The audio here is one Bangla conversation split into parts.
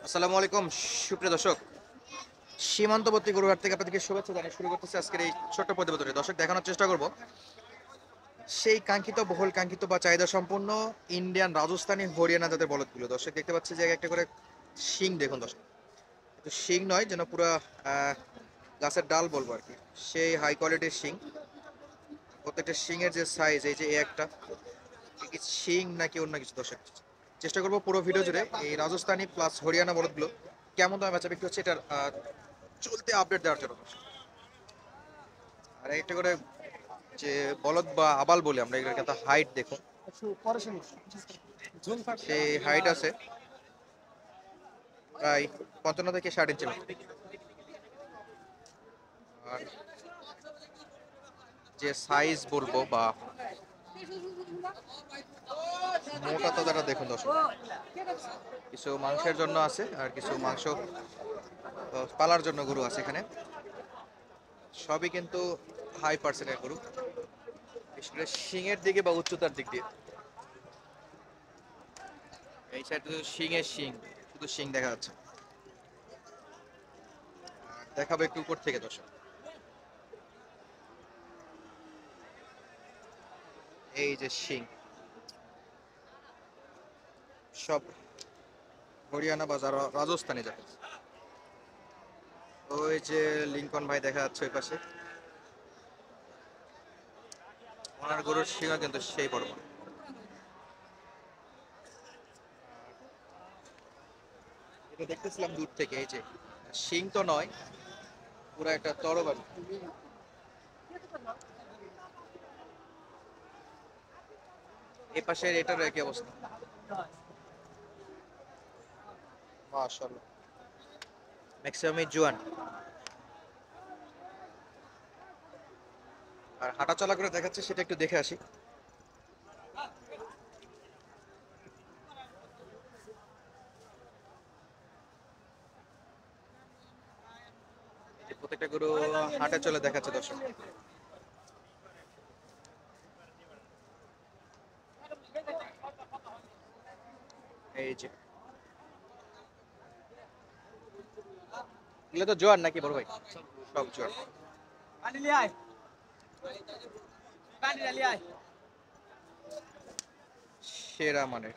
আসসালামু আলাইকুম সুপ্রিয় দর্শক, সীমান্তবর্তী গরুহাট থেকে আপনাদেরকে শুভেচ্ছা জানিয়ে শুরু করতেছি আজকের এই ছোট্ট প্রতিবেদনে। দর্শক, দেখানোর চেষ্টা করব সেই কাঙ্ক্ষিত, বহুল কাঙ্ক্ষিত বা চাহিদা সম্পন্ন ইন্ডিয়ান, রাজস্থানী, হরিয়ানা জাতের বলদগুলো। দর্শক, দেখতে পাচ্ছি যে একটা করে শিং দেখুন দর্শক, তো শিং নয় যেন পুরো গাছের ডাল বলবো আর কি, সেই হাই কোয়ালিটির শিং। প্রত্যেকটা শিংয়ের যে সাইজ, এই যে একটা শিং নাকি অন্য কিছু। দর্শক, চেষ্টা করবো পুরো ভিডিও জুড়ে এই রাজস্থানী প্লাস হরিয়ানা বলদগুলো কেমন দামে বেচা বিক্রি হচ্ছে এটার চলতে আপডেট দেওয়ার জন্য। আর একটা করে যে বলদ বা আবাল বলি আমরা, এগুলোর কিন্তু হাইট দেখুন, সেই হাইট আছে প্রায় 55 থেকে 60 ইঞ্চি মতো। আর যে সাইজ বলবো বা মোটা তাজাটা দেখুন দর্শক, কিছু মাংসের জন্য আছে আর কিছু মাংস পালার জন্য গরু আছে এখানে। সবই কিন্তু হাই পার্সেন্টের গরু, বিশেষ করে শিংয়ের দিকে বা উচ্চতার দিক দিয়ে। এই সাইড শিংয়ের শিং, শুধু শিং দেখা যাচ্ছে। আর দেখাবো একটু উপর থেকে দর্শক, এই যে শিং সব হরিয়ানা বা রাজস্থানে যাবে। ওই যে লিঙ্কন ভাই দেখা যাচ্ছে ওই পাশে, ওনার গরুর শিঙা কিন্তু সেই বড় বড়। এটা দেখতেছিলাম দূর থেকে, এই যে শিং তো নয়, পুরো একটা তরবারি। এই পাশের এটার একই অবস্থা, মাশাআল্লাহ, ম্যাক্সিমামই জোয়ান। আর হাঁটা চলা করে দেখাচ্ছে, সেটা একটু দেখে আসি। এই যে প্রত্যেকটা গরু হাঁটা চলে দেখাচ্ছে দর্শক। এই যে এগুলো তো জোয়ান নাকি বড় ভাই? সব জোয়ান, সেরা মানের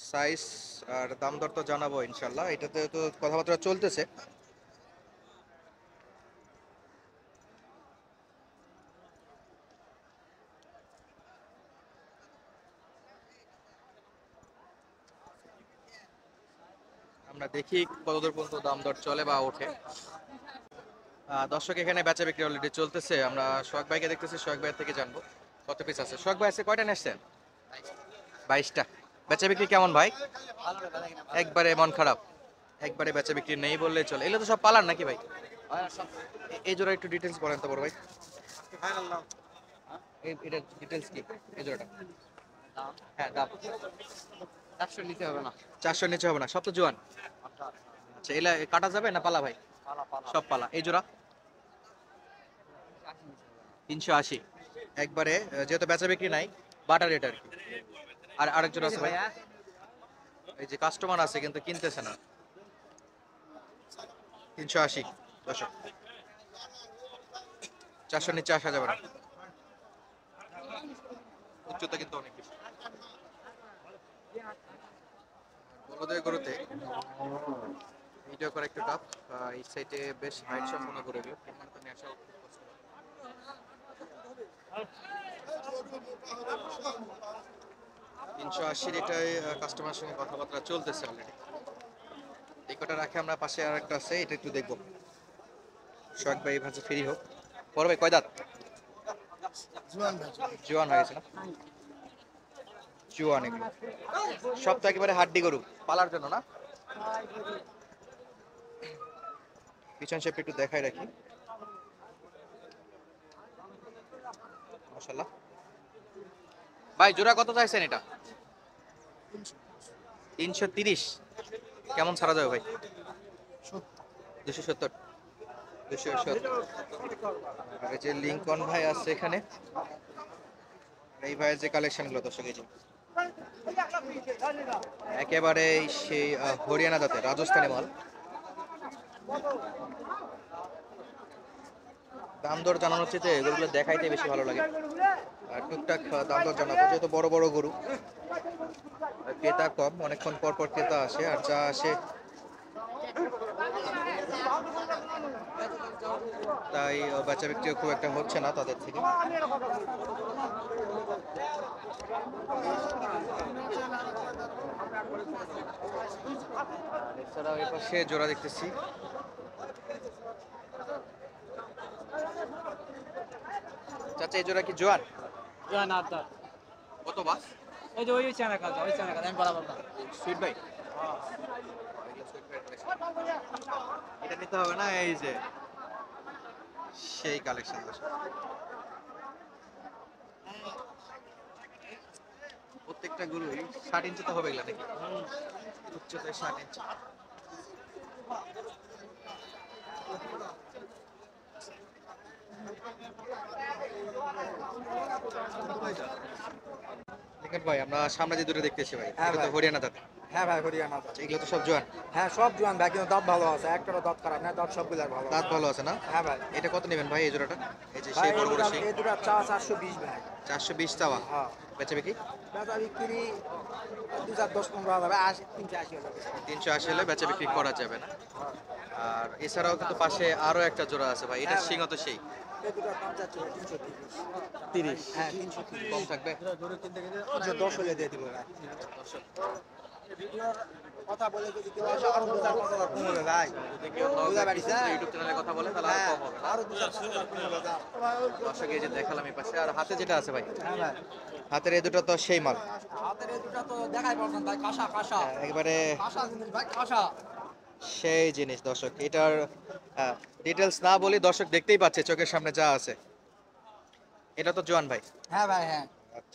সাইজ। আর দাম দর তো জানাবো ইনশাল্লাহ, এটাতে তো কথাবার্তা চলতেছে। আমরা দেখি কতদূর পর্যন্ত দাম দর চলে বা ওঠে। দর্শক, এখানে বেচা বিক্রি অলরেডি চলতেছে। আমরা সোহাগ ভাইকে দেখতেছি, সোহাগ ভাইয়ের থেকে জানবো কত পিস আছে। সোহাগ ভাই আছে কয়টা নিয়েছেন? 22টা। বেচা বিক্রি কেমন ভাই? একবারে মন খারাপ, একবারে বেচা বিক্রি নেই বললেই চলে। এগুলো তো সব পালার নাকি ভাই? এই জোড়া একটু ডিটেলস বলেন তো বড় ভাই। এটা ডিটেলস কি এই জোড়াটা? হ্যাঁ, দাম 400 নিতে হবে না। 400 নিচে হবে না, সব তো জোয়ান। আচ্ছা, এলা কাটা যাবে না পালা ভাই? সব পালা। এই জোড়া 380 একবারে, যেহেতু বেচা বিক্রি নাই, বাটার রেট আর কি। আর আরেকজন আছে ভাই, এই যে কাস্টমার আছে কিন্তু কিনতেছে না। 380 দর্শক, 400 নিচে আসা যাবে না। উচ্চতা কিন্তু অনেক বেশি বলদের গরুতে। ভিডিও করা একটু টাফ, এই সাইডে বেশ হাইট সম্পন্ন করে দিও, এখানে তো নিয়ে আসা খুব কষ্ট। 380 এটাই কাস্টমারের সঙ্গে কথাবার্তা চলতেছে অলরেডি। এই কটা রাখে আমরা, পাশে আর একটা আছে, এটা একটু দেখবো। সোহাগ ভাই ভাবছে ফ্রি হোক। বড় ভাই কয় দাঁত? জোয়ান হয়ে গেছে না? জোয়ান এগুলো সব তো একেবারে হাড্ডি গরু, পালার জন্য না? পিছন শেপ একটু দেখাই রাখি। মাশাআল্লাহ ভাই, জোড়া কত চাইছেন এটা? 330। কেমন ছাড়া যাবে ভাই? 270। 270। আর এই যে লিঙ্কন ভাই আছে এখানে, এই ভাইয়ের যে কালেকশন গুলো দর্শক, এই যে একেবারে সেই হরিয়ানা জাতের রাজস্থানি মাল। দাম দর জানানোর চেয়ে এগুলো দেখাইতে বেশি ভালো লাগে। আর টুকটাক দাম দর জানাবো, যেহেতু বড় বড় গরু, আর ক্রেতা কম, অনেকক্ষণ পর পর ক্রেতা আসে, আর যা আসে তাই বেচা বিক্রিও খুব একটা হচ্ছে না তাদের থেকে। এছাড়াও এই পাশে জোড়া দেখতেছি। চাচা এই জোড়া কি জোয়ান? জয় নাথ দাস। কত বাস? ওই যে ওই চ্যানেল কাজ ওই চ্যানেল কাজ আমি বরাবর না। সুইট ভাই, এটা নিতে হবে না, এই যে সেই কালেকশন। প্রত্যেকটা গরু 60 ইঞ্চি তো হবে এগুলা নাকি? উচ্চতায় 60 ইঞ্চি। লিখন ভাই, আমরা সামনে যে দুটো দেখতেছি ভাই, হ্যাঁ এটা তো ভাই। হরিয়ানা জাত। হ্যাঁ ভাই হরিয়ানা দাঁত। আচ্ছা, এগুলো তো সব জোয়ান। হ্যাঁ সব জোয়ান ভাই, কিন্তু দাঁত ভালো আছে, একটারও দাঁত খারাপ না, দাঁত সবগুলার ভালো দাঁত আছে। ভালো আছে না? হ্যাঁ ভাই। এটা কত নেবেন ভাই এই জোড়াটা? এই যে ভাই সেই বড় বড় সেই এই দুটা চা 420 ভাই। 420 চাওয়া, হ্যাঁ বেচা বিক্রি বেচা বিক্রি 2-4-10-15 হবে, 80-85 হবে। 380 হলে বেচা বিক্রি করা যাবে না। আর এছাড়াও কিন্তু পাশে আরো একটা জোড়া আছে ভাই, এটা হ্যাঁ ভাই। সিংহ তো সেই এই দুটার দাম চাচ্ছি ভাই 330। 30। হ্যাঁ 330 কম থাকবে? 10 হলে দিয়ে দিব ভাই। ভিডিওর কথা বলে যদি কেউ আসে আরো 2-4-5 হাজার কম হবে ভাই। যদি কেউ বুঝা পারিস, হ্যাঁ? ইউটিউব চ্যানেলে কথা বলে তাহলে আরো হ্যাঁ কম হবে না? আরো 2-4-5 হাজার কম হবে দাম। দর্শক এই যে দেখালাম এই পাশে, আর হাতে যেটা আছে ভাই, হ্যাঁ ভাই। হাতের এই দুটো তো সেই মাল। হাতের এই দুটা তো দেখাই পারছেন ভাই, কাঁসা কাঁসা একেবারে কাঁসা জিনিস ভাই, কাঁসা। সেই জিনিস। দর্শক এটার ডিটেলস না বলি, দর্শক দেখতেই পাচ্ছে চোখের সামনে যা আছে। এটা তো জোয়ান ভাই। হ্যাঁ ভাই হ্যাঁ,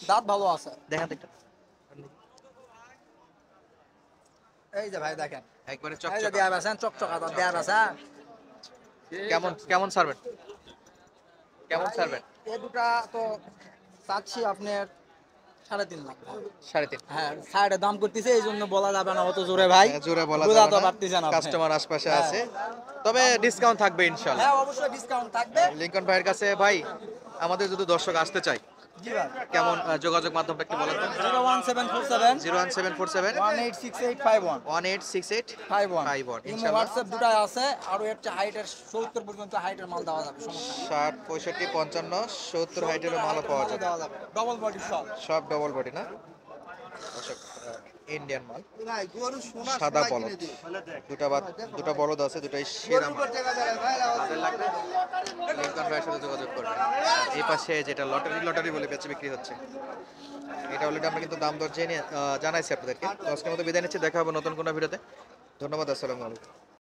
দাঁত ভালো আছে। দেখেন তো একটু। এই যে ভাই দেখেন, একবারে এই যে চকচকা। দেয়া বেছেন চকচকা দাঁত দেয়া বেছেন। কেমন কেমন ছাড়বেন? কেমন ছাড়বেন? এই দুটা তো চাচ্ছি আপনার 3.5 লাখ ভাই। 3.5। হ্যাঁ সাইডে দাম করতেছে, এই জন্য বলা যাবে না অত জোরে ভাই। জোরে বলা বোঝা যাবে তো না, পারতেছেন আপনি। কাস্টমার আশপাশে হ্যাঁ। আছে, তবে ডিসকাউন্ট থাকবে ইনশাআল্লাহ। হ্যাঁ অবশ্যই ডিসকাউন্ট থাকবে। লিংকন ভাইয়ের কাছে ভাই, আমাদের যদি দর্শক আসতে চায়, জি ভাই। কেমন যোগাযোগ মাধ্যমটা একটু বলেন তো? 01747 01747 186851 1868 51 51 ইমো ইনশাআল্লাহ। হোয়াটসঅ্যাপ দুটাই আছে, আর একটা হাইটের 70 পর্যন্ত হাইটের মাল দেওয়া যাবে, সমস্যা নেই। 60 65 55 70 হাইটের মালও পাওয়া যাবে। দেওয়া যাবে, ডবল বডি সব। সব ডবল বডি না দর্শক, ইন্ডিয়ান মাল। ভাই গরু সোনা সাদা বলদ, দুটা বলদ আছে, দুটাই সেরা মাল। তাদের লাগবে লিংকন ভাইয়ের সাথে যোগাযোগ করবেন। আর এই পাশে যেটা লটারি বলে বেচে বিক্রি হচ্ছে, এটা অলরেডি আমরা কিন্তু দাম দর জেনে জানাইছি আপনাদেরকে। তো আজকের মতো বিদায় নিচ্ছি, দেখা হবে নতুন কোনো ভিডিওতে। ধন্যবাদ, আসসালামু আলাইকুম।